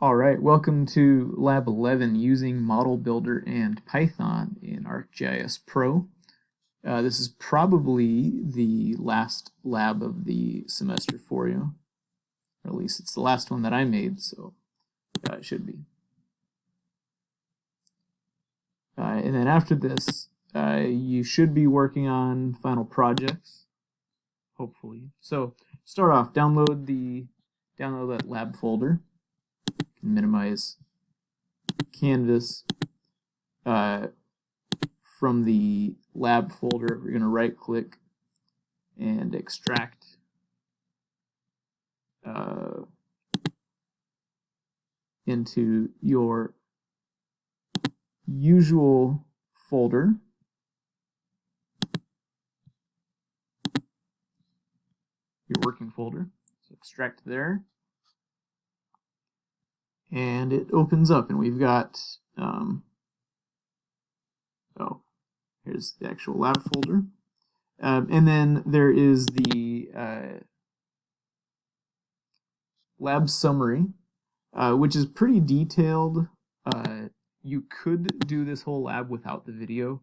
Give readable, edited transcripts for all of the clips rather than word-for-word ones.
All right, welcome to Lab 11 using ModelBuilder and Python in ArcGIS Pro. This is probably the last lab of the semester for you, or at least it's the last one that I made, so it should be. And then after this, you should be working on final projects, hopefully. So start off, download that lab folder. Minimize canvas. From the lab folder, we're going to right click and extract into your usual folder. Your working folder. So extract there. And it opens up, and we've got, here's the actual lab folder. And then there is the lab summary, which is pretty detailed. You could do this whole lab without the video.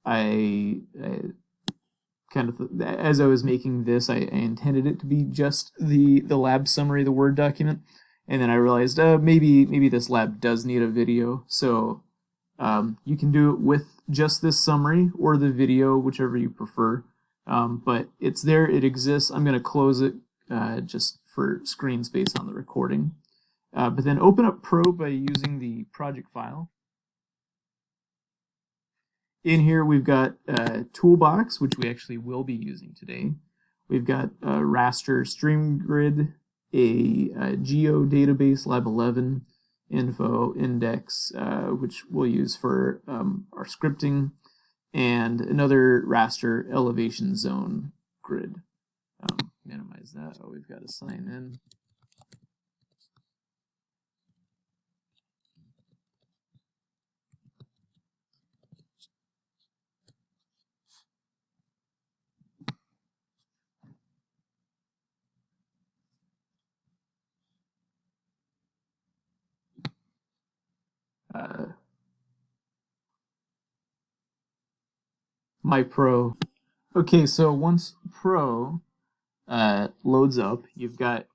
I kind of, as I was making this, I intended it to be just the lab summary, the Word document. And then I realized maybe this lab does need a video, so you can do it with just this summary or the video, whichever you prefer. But it's there, it exists. I'm going to close it just for screen space on the recording. But then open up Pro by using the project file. In here we've got Toolbox, which we actually will be using today. We've got raster stream grid, a geo database, lab 11, info, index, which we'll use for our scripting, and another raster elevation zone grid. Minimize that. Oh, we've got to sign in. My Pro. Okay, so once Pro loads up, you've got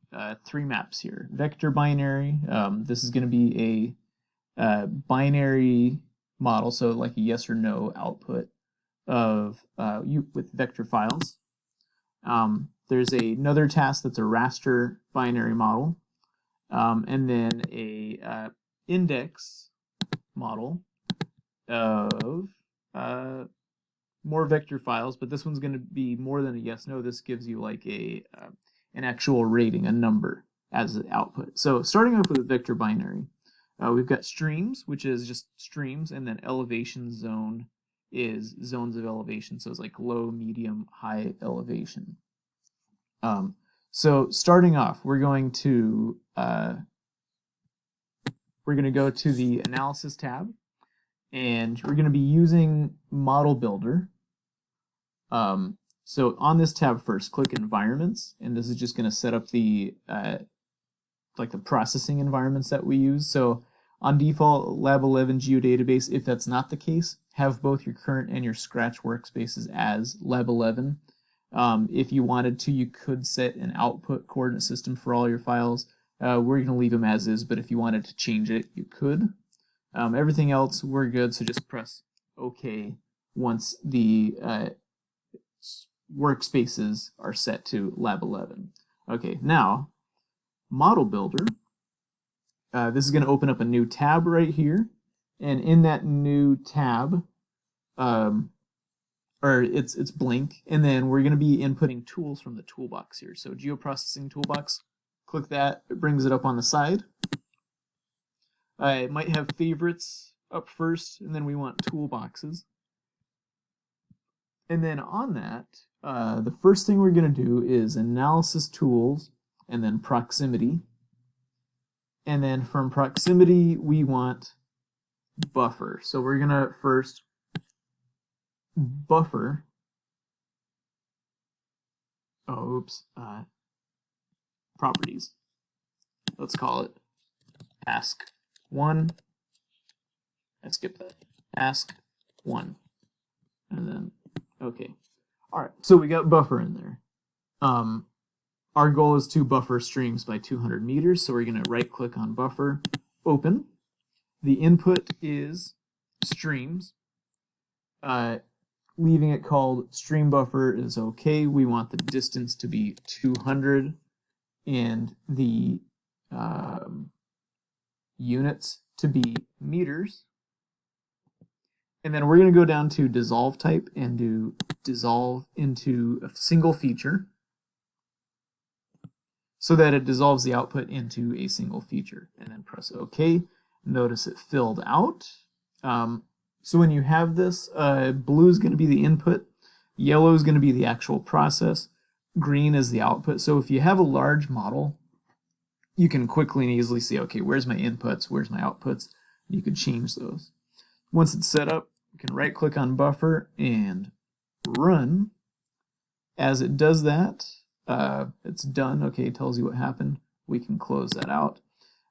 three maps here. Vector binary. This is going to be a binary model, so like a yes or no output of with vector files. There's another task that's a raster binary model, and then a index model of more vector files, but this one's going to be more than a yes/no. This gives you like an actual rating, a number as an output. So starting off with a vector binary, we've got streams, which is just streams, and then elevation zone is zones of elevation. So it's like low, medium, high elevation. So starting off, we're going to go to the Analysis tab, and we're going to be using ModelBuilder. So on this tab first, click Environments, and this is just going to set up the like the processing environments that we use. So on default, Lab 11 Geodatabase. If that's not the case, have both your current and your Scratch workspaces as Lab 11. If you wanted to, you could set an output coordinate system for all your files. We're going to leave them as is, but if you wanted to change it, you could. Everything else, we're good, so just press OK once the workspaces are set to Lab 11. Okay, now, ModelBuilder. This is going to open up a new tab right here, and in that new tab, it's blank, and then we're going to be inputting tools from the toolbox here. So Geoprocessing Toolbox, click that, it brings it up on the side. It might have favorites up first, and then we want toolboxes. And then on that, the first thing we're going to do is Analysis Tools, and then Proximity. And then from Proximity, we want Buffer. So we're going to first buffer. Properties. let's call it task 1. I skipped that. Task 1. And then, okay. All right, so we got buffer in there. Our goal is to buffer streams by 200 meters, so we're going to right-click on buffer, open. The input is streams. Leaving it called stream buffer is okay. We want the distance to be 200 and the units to be meters. And then we're going to go down to dissolve type and do dissolve into a single feature so that it dissolves the output into a single feature. And then press OK. Notice it filled out. So when you have this, blue is going to be the input, yellow is going to be the actual process, green is the output. So if you have a large model, you can quickly and easily see, okay, where's my inputs, where's my outputs? You could change those. Once it's set up, you can right-click on buffer and run. As it does that, it's done. Okay, it tells you what happened. We can close that out.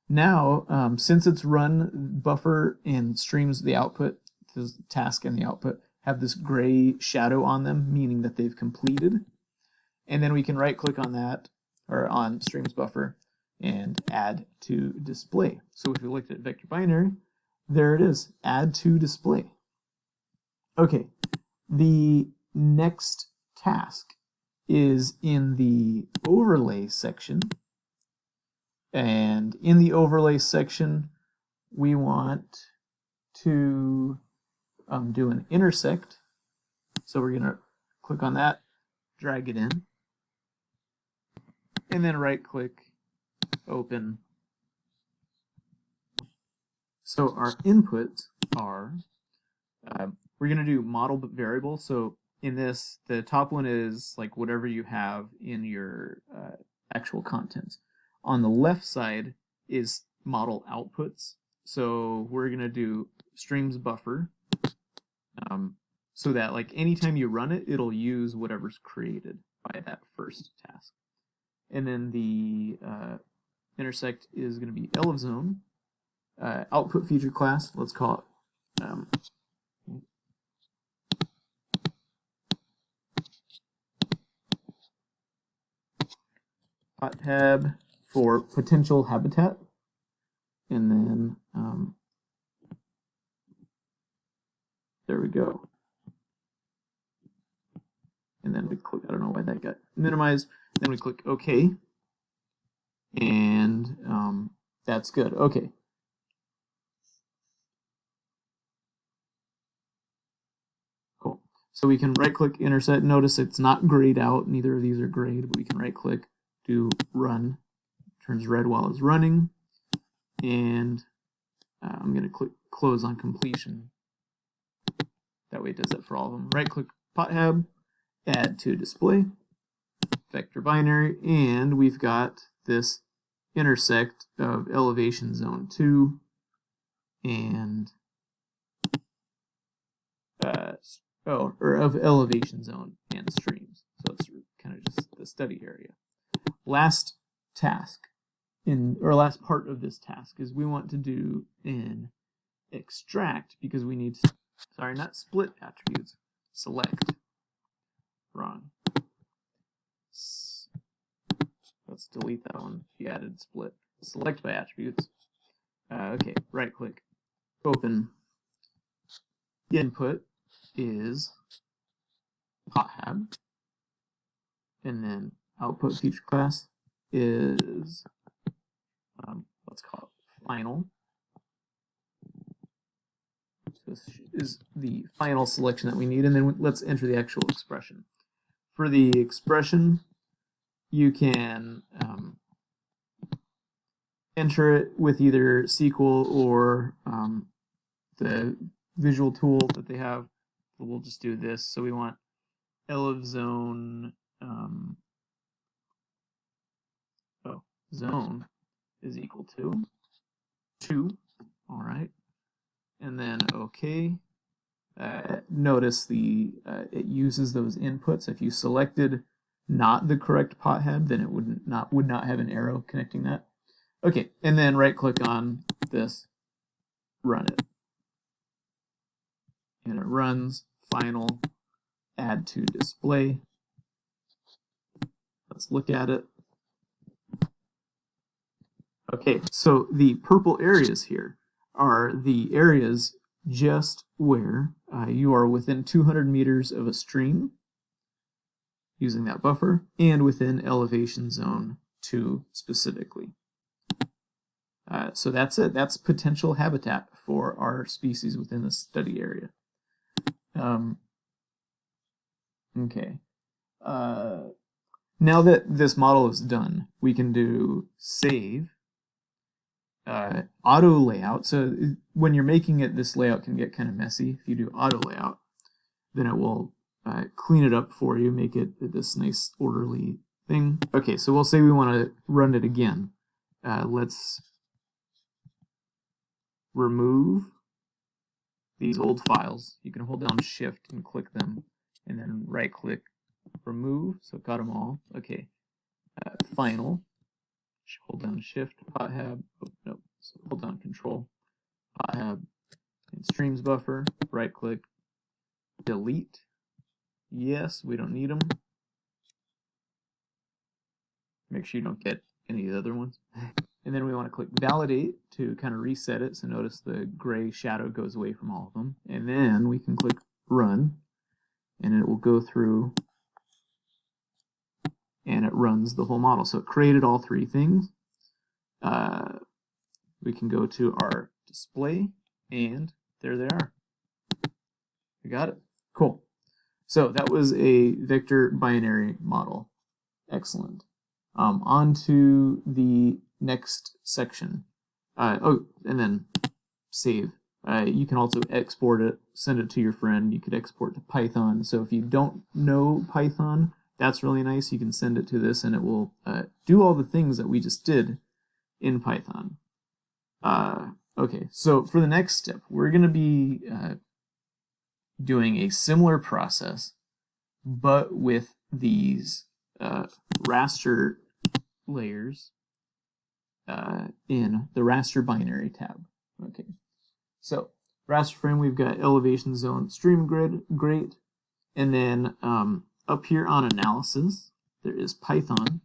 Now, since it's run, buffer and streams the output, the task and the output have this gray shadow on them, meaning that they've completed. And then we can right-click on that, or on streams buffer, and add to display. So if we looked at vector binary, there it is, add to display. Okay, the next task is in the overlay section. And in the overlay section, we want to do an intersect. So we're going to click on that, drag it in, and then right-click, open. So our inputs are, we're going to do model variable. So in this, the top one is like whatever you have in your actual contents. On the left side is model outputs. So we're going to do streams buffer so that like anytime you run it, it'll use whatever's created by that first task. And then the intersect is going to be elevzone. Output feature class, let's call it hot tab for potential habitat, and then there we go. And then we click, I don't know why that got minimized, then we click OK, and that's good. Okay. Cool. So we can right-click intersect. Notice it's not grayed out. Neither of these are grayed, but we can right-click, do run. Turns red while it's running. And I'm going to click close on completion. That way it does that for all of them. Right-click pothab, add to display, vector binary, and we've got this intersect of elevation zone 2 and of elevation zone and streams. So it's kind of just the study area. Last task last part of this task is we want to do an extract because we need, sorry, not split attributes, select. Wrong. Let's delete that one. She added split. Select by attributes. Okay, right click, open. The input is pothab, and then output feature class is let's call it final. So this is the final selection that we need, and then let's enter the actual expression. For the expression, you can enter it with either SQL or the visual tool that they have. We'll just do this. So we want elevzone zone is equal to 2. All right, and then OK. Notice it uses those inputs. If you selected not the correct pothab, then it would not have an arrow connecting that. Okay, and then right click on this, run it. And it runs, final, add to display. Let's look at it. Okay, so the purple areas here are the areas just where you are within 200 meters of a stream using that buffer, and within elevation zone 2 specifically. So that's it. That's potential habitat for our species within the study area. Okay. Now that this model is done, we can do save, auto layout. So when you're making it, this layout can get kind of messy. If you do auto layout, then it will clean it up for you, make it this nice orderly thing. Okay, so we'll say we want to run it again. Let's remove these old files. You can hold down Shift and click them, and then right click, remove, so got them all. Okay, final, hold down Shift, pothab, oh, no, so hold down Control, pothab, and streams buffer, right click, delete. Yes, we don't need them. Make sure you don't get any of the other ones. And then we want to click validate to kind of reset it. So notice the gray shadow goes away from all of them. And then we can click run, and it will go through and it runs the whole model. So it created all three things. We can go to our display, and there they are. We got it. Cool. So that was a vector binary model. Excellent. On to the next section. Oh, and then save. You can also export it, send it to your friend. You could export to Python. So if you don't know Python, that's really nice. You can send it to this, and it will do all the things that we just did in Python. Okay, so for the next step, we're going to be doing a similar process, but with these raster layers in the raster binary tab. Okay, so raster frame, we've got elevation zone, stream grid, great, and then up here on analysis, there is Python,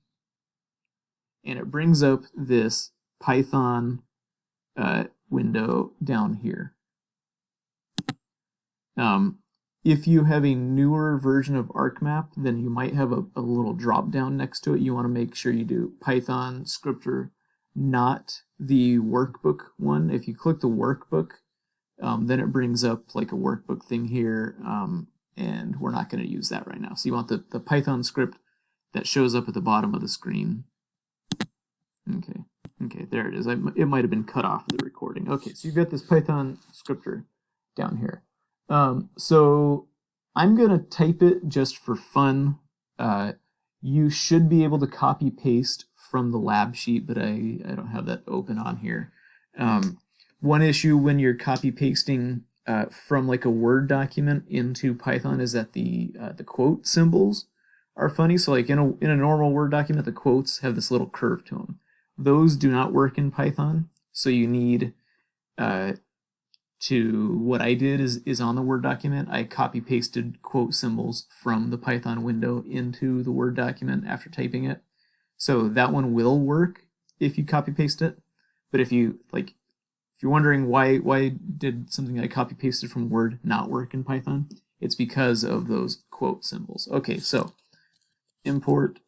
and it brings up this Python window down here. If you have a newer version of ArcMap, then you might have a little drop down next to it. You want to make sure you do Python scripter, not the workbook one. If you click the workbook, then it brings up like a workbook thing here, and we're not going to use that right now. So you want the Python script that shows up at the bottom of the screen. Okay, there it is. It might have been cut off the recording. Okay, so you've got this Python scripter down here. So I'm going to type it just for fun. You should be able to copy paste from the lab sheet, but I don't have that open on here. One issue when you're copy pasting from like a Word document into Python is that the quote symbols are funny. So like in a normal Word document, the quotes have this little curve to them. Those do not work in Python, so you need what I did is on the Word document, I copy pasted quote symbols from the Python window into the Word document after typing it. So that one will work if you copy paste it. But if you're wondering why did something I copy pasted from Word not work in Python, it's because of those quote symbols. Okay, so import,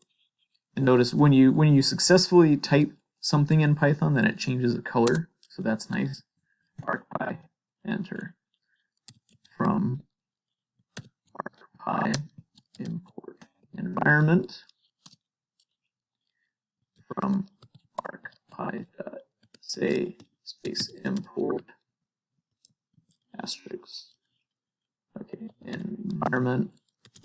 and notice when you successfully type something in Python, then it changes the color. So that's nice. ArcPy, enter. From ArcPy, import environment. From ArcPy.say space import asterisk. Okay, environment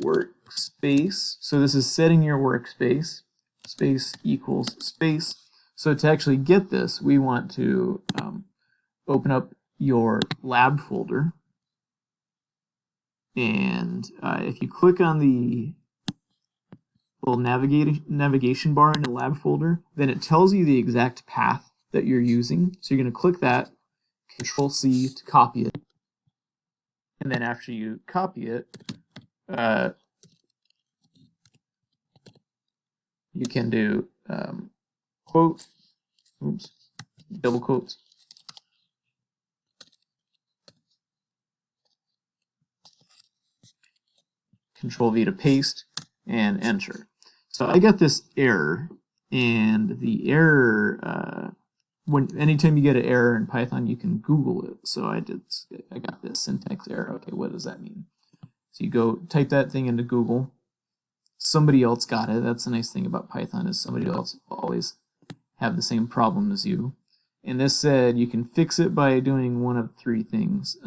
workspace. So this is setting your workspace. Space equals space. So to actually get this, we want to open up your lab folder, and if you click on the little navigation bar in the lab folder, then it tells you the exact path that you're using. So you're going to click that, Control C to copy it, and then after you copy it, you can do quote, oops, double quotes, Control V to paste, and enter. So I got this error, and the error, anytime you get an error in Python, you can Google it. So I got this syntax error. Okay, what does that mean? So you go type that thing into Google. Somebody else got it. That's the nice thing about Python, is somebody else will always have the same problem as you. And this said you can fix it by doing one of three things.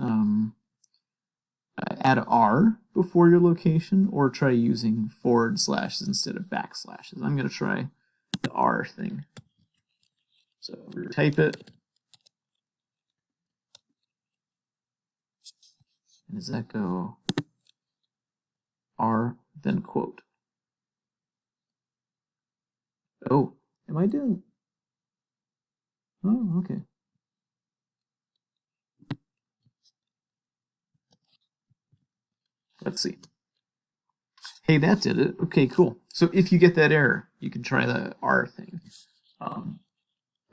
Add R before your location, or try using forward slashes instead of backslashes. I'm going to try the R thing. So type it. And does that go R, then quote? Oh, am I doing? Oh, okay. Let's see. Hey, that did it. Okay, cool. So if you get that error, you can try the R thing.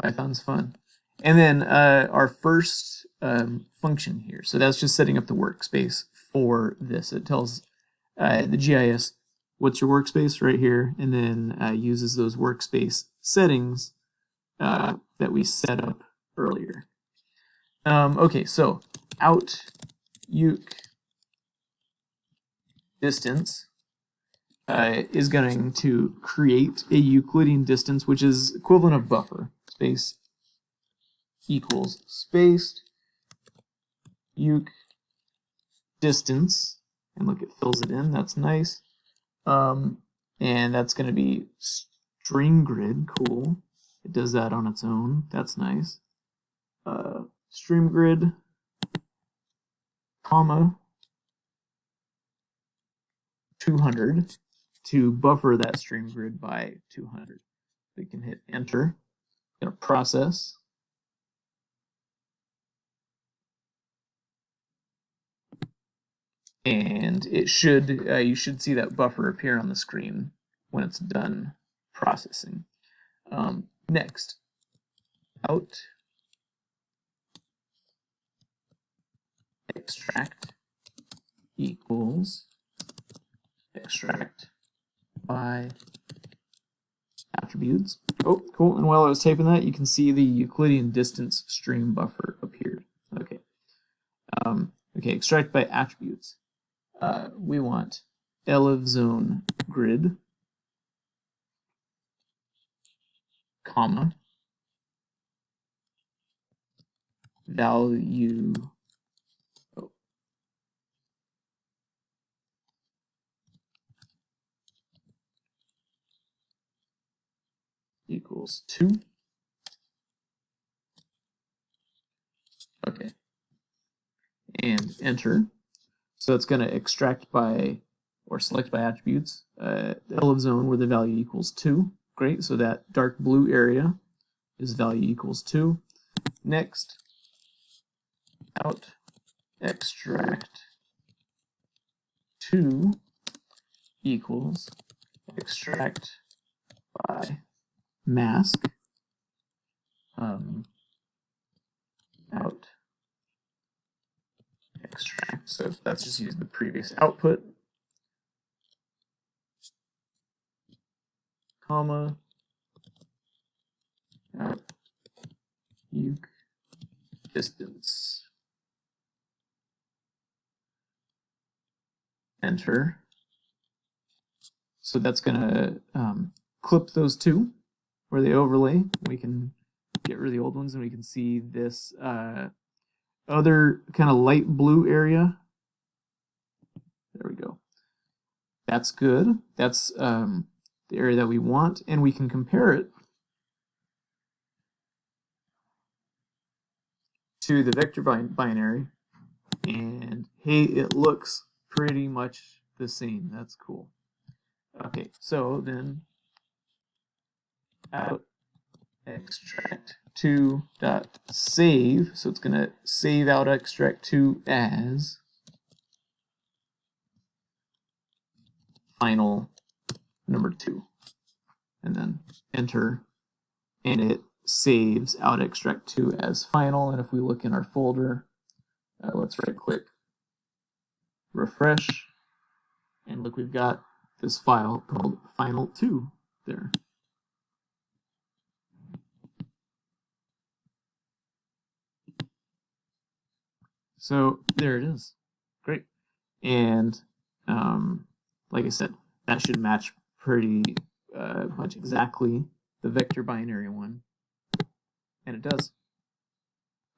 Python's fun. And then our first function here. So that's just setting up the workspace for this. It tells the GIS what's your workspace right here, and then uses those workspace settings that we set up earlier. Okay, so out uke distance is going to create a Euclidean distance, which is equivalent of buffer. Space equals spaced uke distance, and look, it fills it in. That's nice. And that's going to be string grid. Cool. It does that on its own. That's nice. Stream grid, comma, 200 to buffer that stream grid by 200. We can hit enter. Going to process. And it should you should see that buffer appear on the screen when it's done processing. Next, out extract equals extract by attributes. Oh, cool. And while I was typing that, you can see the Euclidean distance stream buffer appeared. Okay. Okay, extract by attributes. We want elif zone grid, comma, value, equals 2. Okay. And enter. So it's going to extract by, or select by attributes, the elif zone where the value equals 2. Great, so that dark blue area is value equals 2. Next, out extract 2 equals extract by mask, out extract. So that's just using the previous output, comma, out uke distance. Enter. So that's going to clip those two where they overlay. We can get rid of the old ones, and we can see this other kind of light blue area. There we go. That's good. That's the area that we want, and we can compare it to the vector binary, and hey, it looks pretty much the same. That's cool. Okay, so then out extract 2 dot save, so it's going to save out extract 2 as final number 2, and then enter, and it saves out extract 2 as final. And if we look in our folder, let's right click, refresh, and look, we've got this file called final2 there. So there it is. Great. And like I said, that should match pretty much exactly the vector binary one. And it does.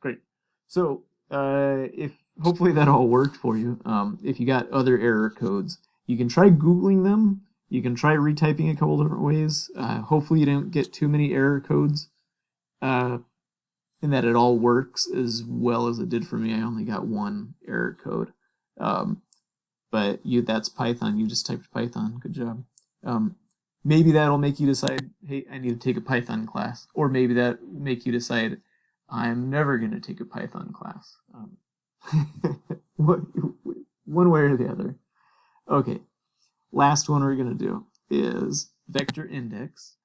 Great. So if hopefully that all worked for you. If you got other error codes, you can try Googling them. You can try retyping a couple different ways. Hopefully you didn't get too many error codes. And that it all works as well as it did for me. I only got one error code. But that's Python. You just typed Python. Good job. Maybe that'll make you decide, hey, I need to take a Python class. Or maybe that make you decide, I'm never going to take a Python class. One way or the other. Okay. Last one we're going to do is vector index.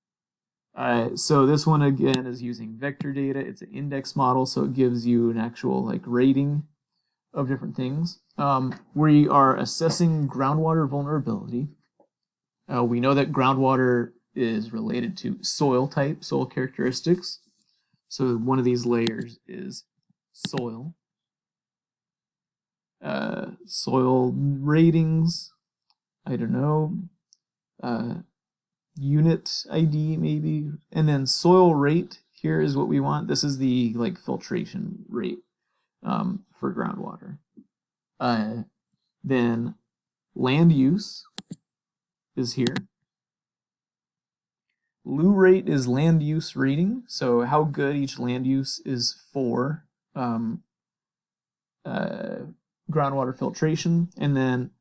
So this one again is using vector data. It's an index model, so it gives you an actual like rating of different things. We are assessing groundwater vulnerability. We know that groundwater is related to soil type, soil characteristics. So one of these layers is soil. Soil ratings, I don't know. Unit ID maybe, and then soil rate here is what we want. This is the like filtration rate for groundwater. Then land use is here. Lieu rate is land use rating, so how good each land use is for groundwater filtration. And then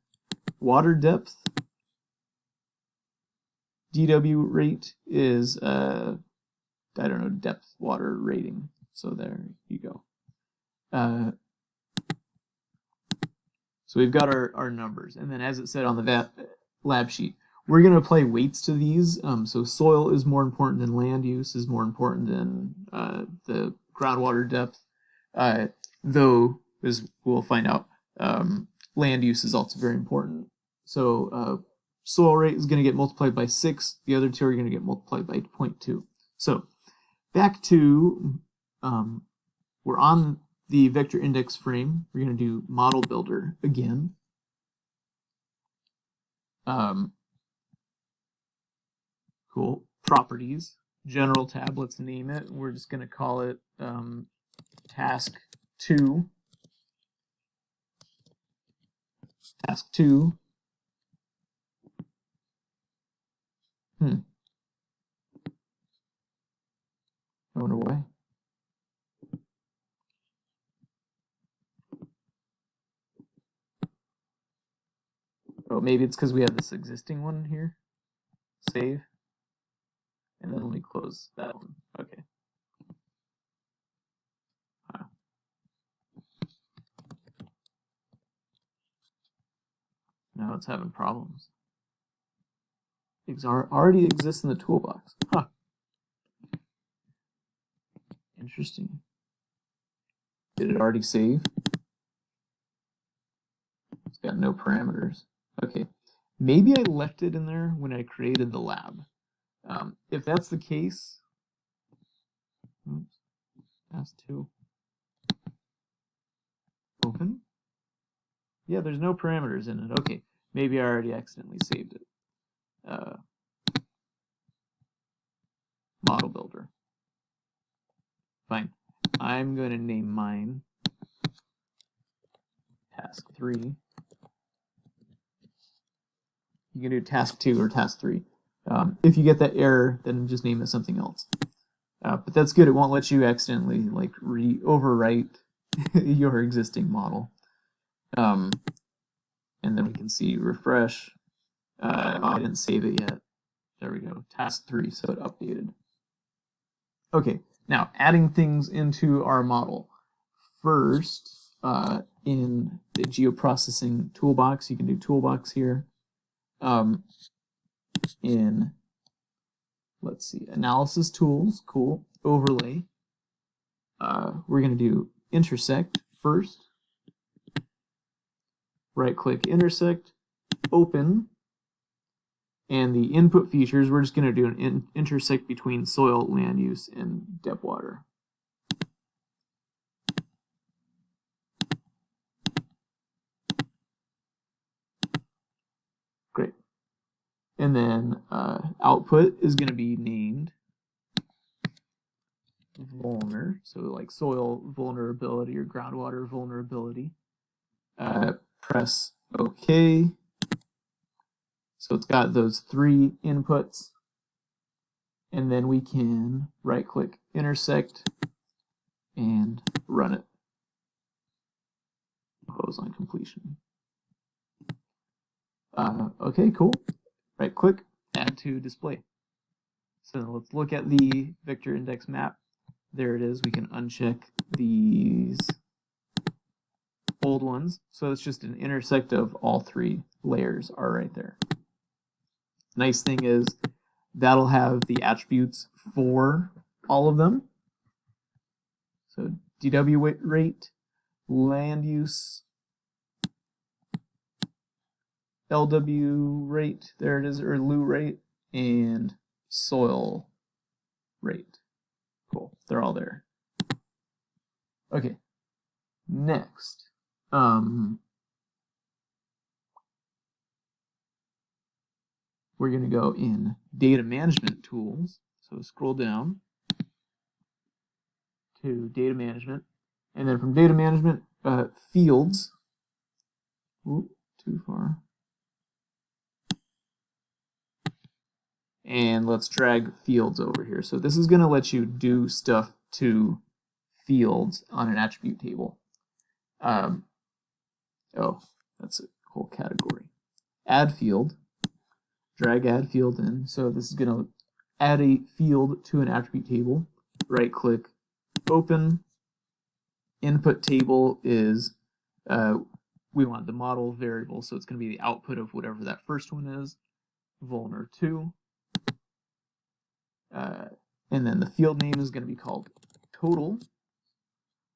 water depth, DW rate is, I don't know, depth water rating. So there you go. So we've got our numbers. And then as it said on the lab sheet, we're going to apply weights to these. So soil is more important than land use, is more important than the groundwater depth. Though, as we'll find out, land use is also very important. So soil rate is going to get multiplied by 6. The other two are going to get multiplied by 0.2. So back to, we're on the vector index frame. We're going to do ModelBuilder again. Cool. Properties. General tab, let's name it. We're just going to call it task 2. Task 2. I wonder why. Oh, maybe it's because we have this existing one here. Save. And then let me close that one. Okay. Now it's having problems. It already exists in the toolbox. Huh. Interesting. Did it already save? It's got no parameters. Okay. Maybe I left it in there when I created the lab. If that's the case, oops, task 2. Open. Yeah, there's no parameters in it. Okay, maybe I already accidentally saved it. ModelBuilder. Fine. I'm going to name mine task 3. You can do task 2 or task 3. If you get that error, then just name it something else. But that's good. It won't let you accidentally like overwrite your existing model. And then we can see refresh. Oh, I didn't save it yet. There we go. Task 3, so it updated. Okay, now adding things into our model. First, in the Geoprocessing Toolbox, you can do Toolbox here. In, let's see, Analysis Tools, cool, Overlay. We're going to do Intersect first. Right-click Intersect, Open. And the input features, we're just going to do an intersect between soil, land use, and depth water. Great. And then output is going to be named vulner, so like soil vulnerability or groundwater vulnerability. Press OK. So it's got those 3 inputs. And then we can right-click intersect and run it. Close on completion. Okay, cool. Right-click, add to display. So let's look at the vector index map. There it is. We can uncheck these old ones. So it's just an intersect of all 3 layers are right there. Nice thing is that'll have the attributes for all of them. So DW rate, land use, LW rate, there it is, or LU rate, and soil rate. Cool, they're all there. Okay, next. We're going to go in Data Management Tools. So scroll down to Data Management. And then from Data Management, Fields. Ooh, too far. And let's drag Fields over here. So this is going to let you do stuff to fields on an attribute table. Oh, that's a whole category. Add field. Drag add field in. So this is going to add a field to an attribute table. Right click, open. Input table is, we want the model variable, so it's going to be the output of whatever that first one is. Vulner2. And then the field name is going to be called total.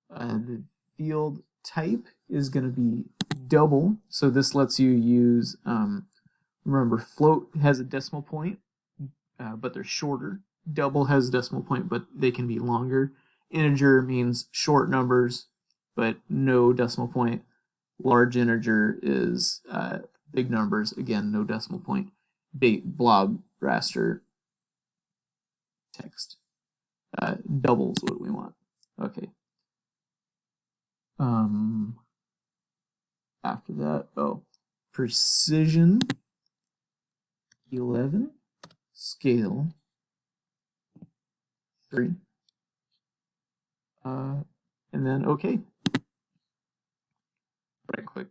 The field type is going to be double. So this lets you use, remember, float has a decimal point, but they're shorter. Double has a decimal point, but they can be longer. Integer means short numbers, but no decimal point. Large integer is big numbers, again, no decimal point. Blob, raster, text. Double is what we want. Okay. After that, precision 11, scale 3, and then OK. Right click,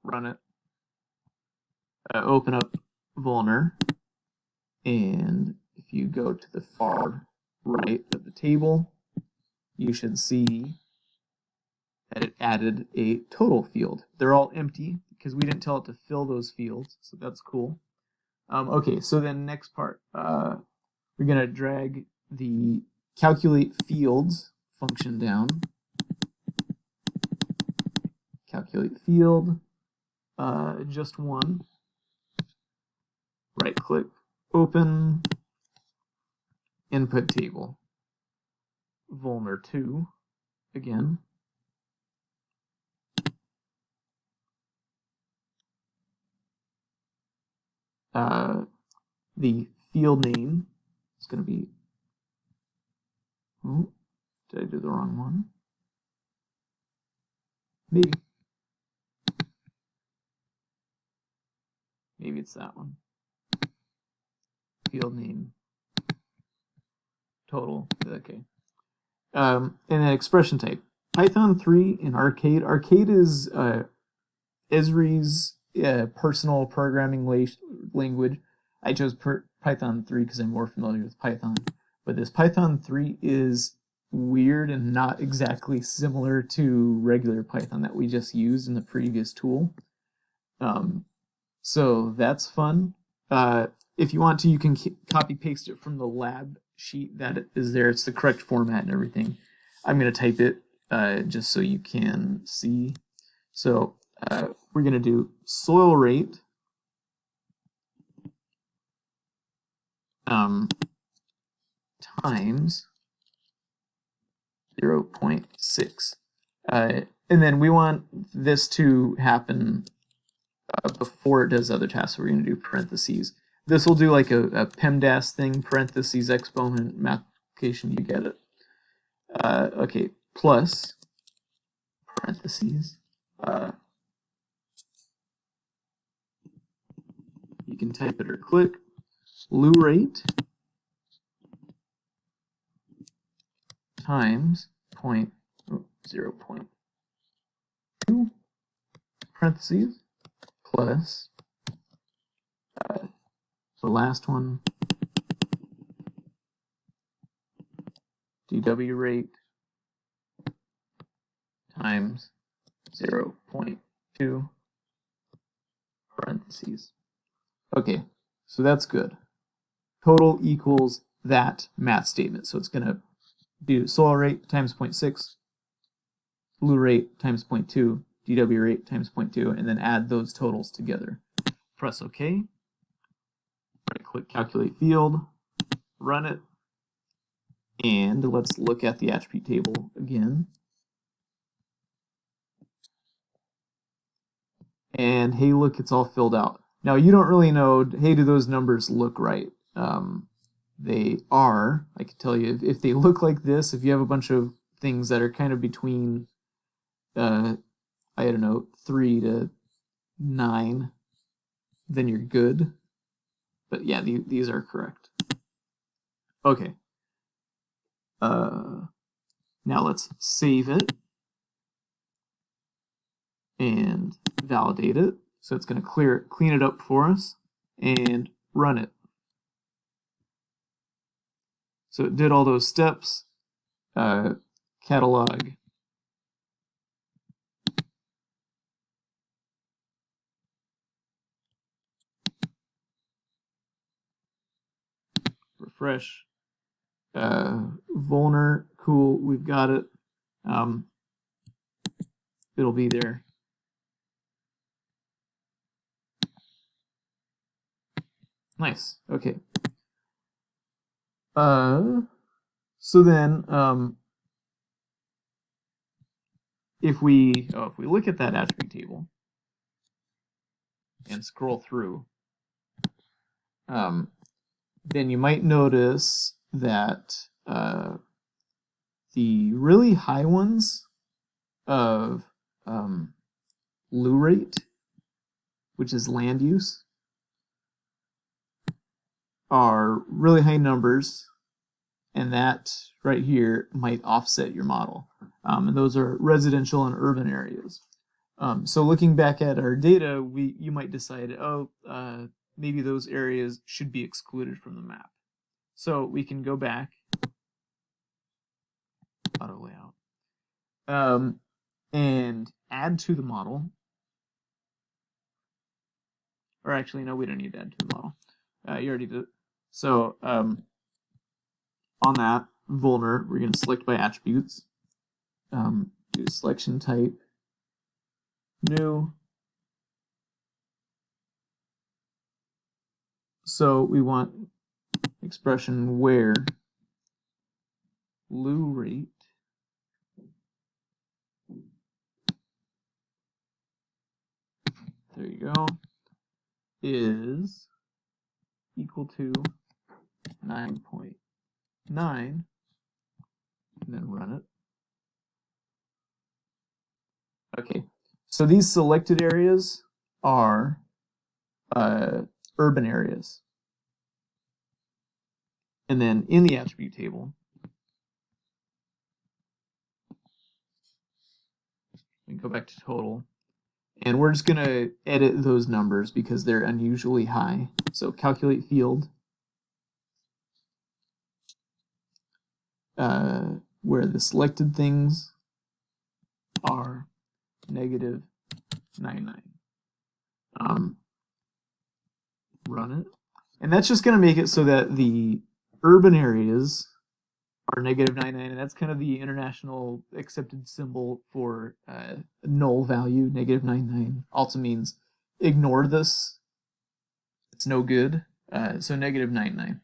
run it, open up Vulner, and if you go to the far right of the table, you should see that it added a total field. They're all empty because we didn't tell it to fill those fields, so that's cool. Okay, so then next part, we're going to drag the calculate fields function down. Calculate field, just one. Right click, open, input table. Vulner2 again. The field name is going to be, oh, did I do the wrong one? Maybe it's that one. Field name, total, okay. And then expression type. Python 3 and Arcade. Arcade is Esri's personal programming language. I chose Python 3 because I'm more familiar with Python. But this Python 3 is weird and not exactly similar to regular Python that we just used in the previous tool. So that's fun. If you want to, you can copy paste it from the lab sheet that is there. It's the correct format and everything. I'm going to type it just so you can see. So we're going to do soil rate times 0.6. And then we want this to happen before it does other tasks. So we're going to do parentheses. This will do like a PEMDAS thing, parentheses, exponent, multiplication, you get it. Okay, plus parentheses. You can type it or click. Loo rate times 0.2 parentheses plus the last one, DW rate times 0.2 parentheses. Okay, so that's good. Total equals that math statement. So it's going to do soil rate times 0.6, loo rate times 0.2, DW rate times 0.2, and then add those totals together. Press OK. Right-click Calculate Field, run it, and let's look at the attribute table again. And hey, look, it's all filled out. Now, you don't really know, hey, do those numbers look right? They are. I can tell you, if they look like this, if you have a bunch of things that are kind of between, I don't know, 3 to 9, then you're good. But yeah, these are correct. Okay. Now let's save it and validate it. So it's going to clean it up for us and run it. So it did all those steps. Catalog. Refresh. Vulner, cool, we've got it. It'll be there. Nice. Okay. So then, if we look at that attribute table and scroll through, then you might notice that the really high ones of loo rate, which is land use, are really high numbers, and that right here might offset your model. And those are residential and urban areas. So looking back at our data, you might decide, maybe those areas should be excluded from the map. So we can go back, auto layout, and add to the model. Or actually, no, we don't need to add to the model. You already did it. So on that, Vulner, we're going to select by attributes, do selection type, new. So we want expression where loo rate there you go is equal to 9.9, and then run it. Okay, so these selected areas are urban areas. And then in the attribute table, we can go back to total, And we're just going to edit those numbers because they're unusually high. So calculate field, where the selected things are -99. Run it. And that's just going to make it so that the urban areas are -99, and that's kind of the international accepted symbol for null value. -99 also means ignore this. It's no good. So -99.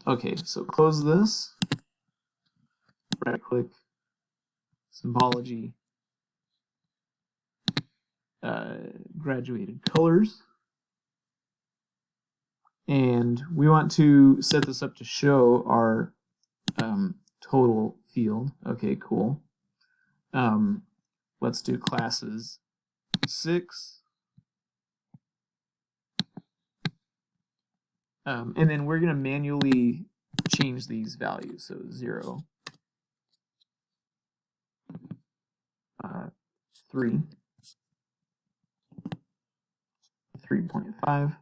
Okay, so close this. Right click. Symbology. Graduated colors. And we want to set this up to show our total field. Okay, cool. Let's do classes 6. And then we're going to manually change these values. So 0, 3, 3.5,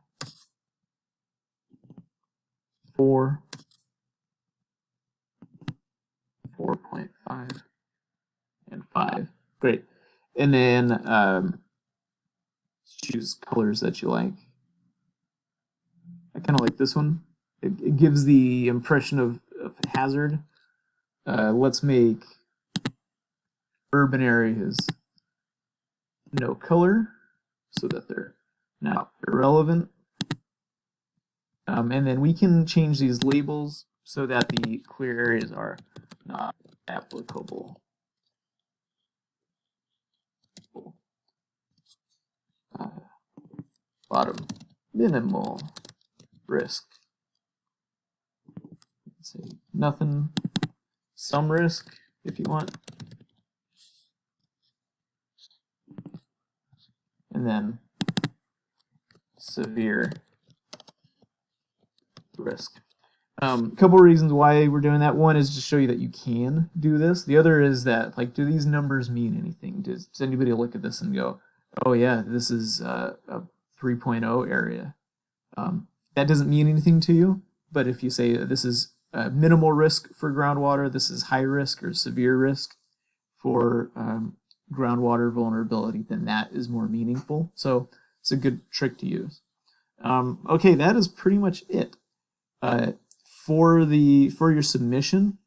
4, 4.5, and 5. Great. And then choose colors that you like. I kind of like this one. It gives the impression of hazard. Let's make urban areas no color so that they're now irrelevant. And then we can change these labels so that the clear areas are not applicable. Bottom, minimal risk. Let's say nothing, some risk if you want. And then severe risk. A couple reasons why we're doing that. One is to show you that you can do this. The other is that, like, do these numbers mean anything? Does anybody look at this and go, oh yeah, this is a 3.0 area? That doesn't mean anything to you, but if you say this is minimal risk for groundwater, this is high risk or severe risk for groundwater vulnerability, then that is more meaningful. So it's a good trick to use. Okay, that is pretty much it. For your submission,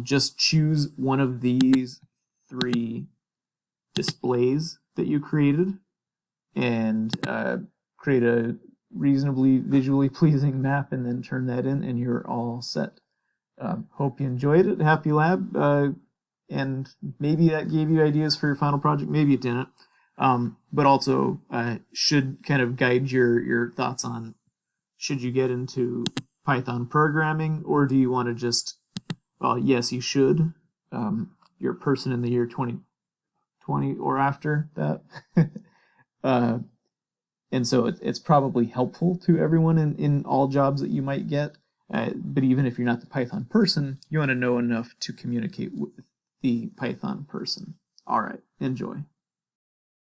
just choose one of these 3 displays that you created and create a reasonably visually pleasing map, and then turn that in, and you're all set. Hope you enjoyed it. Happy lab. And maybe that gave you ideas for your final project. Maybe it didn't. But also should kind of guide your thoughts on, should you get into Python programming, or do you want to just, well, yes, you should. You're a person in the year 2020 or after that. And so it's probably helpful to everyone in all jobs that you might get. But even if you're not the Python person, you want to know enough to communicate with the Python person. All right, enjoy.